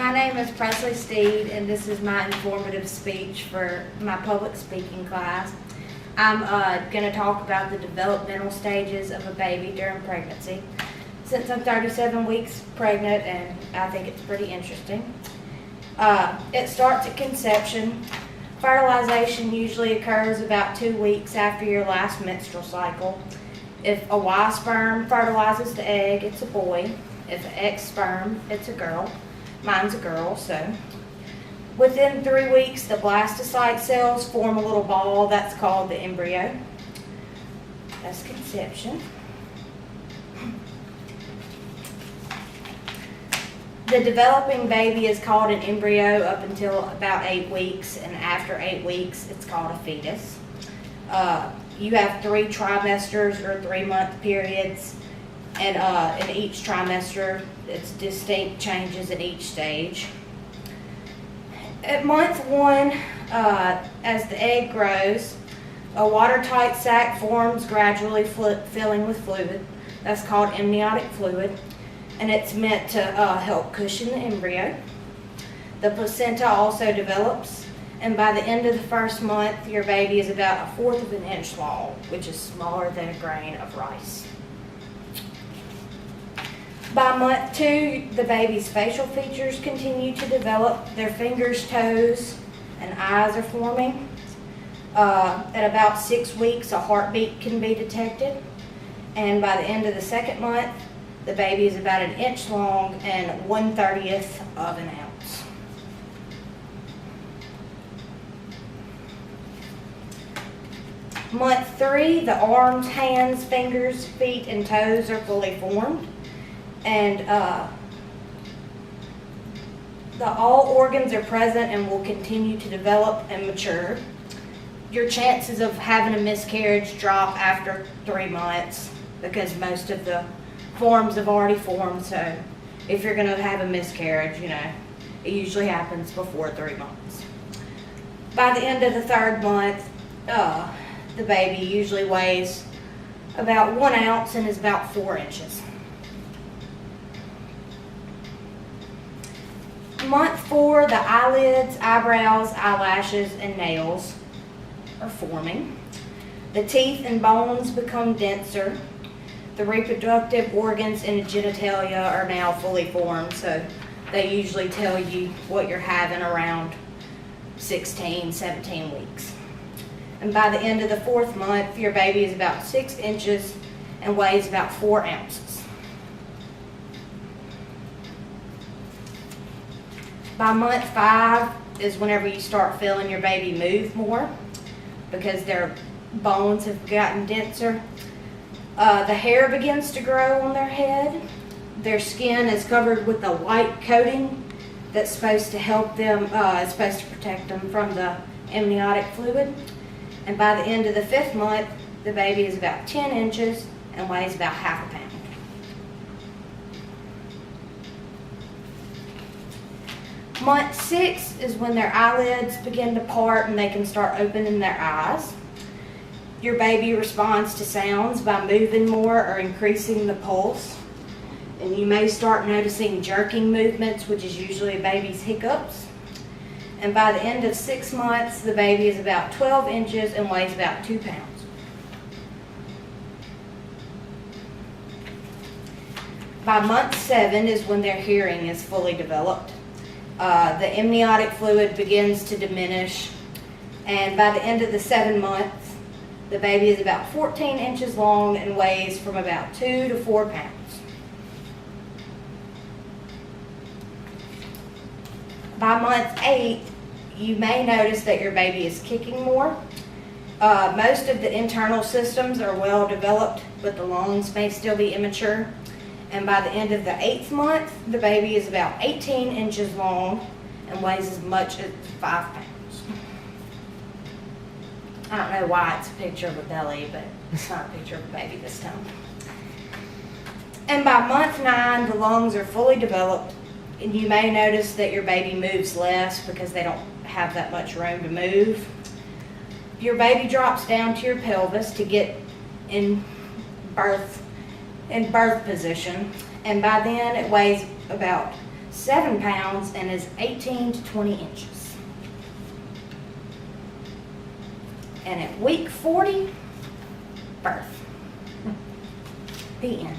My name is Presley Steed, and this is my informative speech for my public speaking class. I'm going to talk about the developmental stages of a baby during pregnancy. Since I'm 37 weeks pregnant, and I think it's pretty interesting. It starts at conception. Fertilization usually occurs about 2 weeks after your last menstrual cycle. If a Y sperm fertilizes the egg, it's a boy. If an X sperm, it's a girl. Mine's a girl, so. Within 3 weeks, the blastocyte cells form a little ball that's called the embryo. That's conception. The developing baby is called an embryo up until about 8 weeks, and after 8 weeks, it's called a fetus. You have 3 trimesters or 3-month periods, and in each trimester, it's distinct changes at each stage. At month 1, as the egg grows, a watertight sac forms, gradually filling with fluid. That's called amniotic fluid, and it's meant to help cushion the embryo. The placenta also develops, and by the end of the first month, your baby is about 1/4 of an inch long, which is smaller than a grain of rice. By month 2, the baby's facial features continue to develop. Their fingers, toes, and eyes are forming. At about 6 weeks, a heartbeat can be detected. And by the end of the second month, the baby is about 1 inch long and 1/30th of an ounce. Month 3, the arms, hands, fingers, feet, and toes are fully formed. And all organs are present and will continue to develop and mature. Your chances of having a miscarriage drop after 3 months because most of the forms have already formed. So if you're going to have a miscarriage, it usually happens before 3 months. By the end of the 3rd month, the baby usually weighs about 1 ounce and is about 4 inches. Month 4, the eyelids, eyebrows, eyelashes, and nails are forming. The teeth and bones become denser. The reproductive organs and the genitalia are now fully formed, so they usually tell you what you're having around 16, 17 weeks. And by the end of the 4th month, your baby is about 6 inches and weighs about 4 ounces. By month 5 is whenever you start feeling your baby move more because their bones have gotten denser. The hair begins to grow on their head. Their skin is covered with a white coating that's supposed to help them, it's supposed to protect them from the amniotic fluid. And by the end of the 5th month, the baby is about 10 inches and weighs about 1/2 pound. Month 6 is when their eyelids begin to part and they can start opening their eyes. Your baby responds to sounds by moving more or increasing the pulse. And you may start noticing jerking movements, which is usually a baby's hiccups. And by the end of 6 months, the baby is about 12 inches and weighs about 2 pounds. By month 7 is when their hearing is fully developed. The amniotic fluid begins to diminish, and by the end of the 7 months, the baby is about 14 inches long and weighs from about 2 to 4 pounds. By month 8, you may notice that your baby is kicking more. Most of the internal systems are well developed, but the lungs may still be immature. And by the end of the 8th month, the baby is about 18 inches long and weighs as much as 5 pounds. I don't know why it's a picture of a belly, but it's not a picture of a baby this time. And by month 9, the lungs are fully developed, and you may notice that your baby moves less because they don't have that much room to move. Your baby drops down to your pelvis to get in birth position, and by then it weighs about 7 pounds and is 18 to 20 inches. And at week 40, birth. The end.